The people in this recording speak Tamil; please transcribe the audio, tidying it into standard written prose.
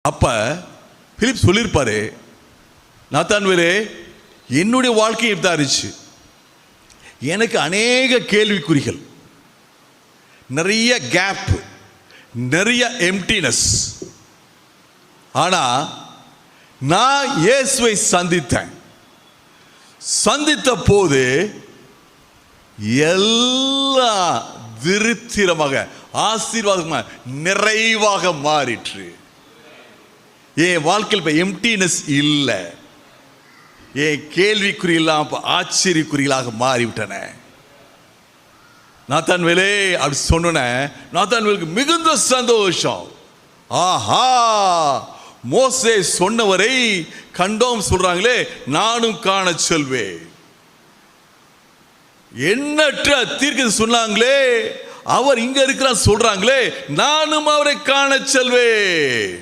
அப்ப பிலிப் சொல்லியிருப்பாரு, நாத்தான்வேலே என்னுடைய வாழ்க்கை இருந்துச்சு, எனக்கு அநேக கேள்விக்குறிகள், நிறைய கேப், நிறைய எம்டினஸ். ஆனா நான் இயேசுவை சந்தித்த போது எல்லாம் திருப்திகரமாக ஆசீர்வாதமாக நிறைவாக மாறிற்று. என் வாழ்க்கையில் இப்ப எம்டினஸ் இல்லை, என் கேள்விக்குறியெல்லாம் ஆச்சரியக்குறிகளாக மாறிவிட்டன. நாத்தான்வேலே அப்படி சொன்ன நாத்தான்வேலுக்கு மிகுந்த சந்தோஷம். ஆஹா, மோசே சொன்னவரை கண்டோம் சொல்றாங்களே, நானும் காண செல்வேன். எண்ணற்ற தீர்க்கதரிசி சொன்னாங்களே, அவர் இங்க இருக்கிறார் சொல்றாங்களே, நானும் அவரை காண செல்வேன்.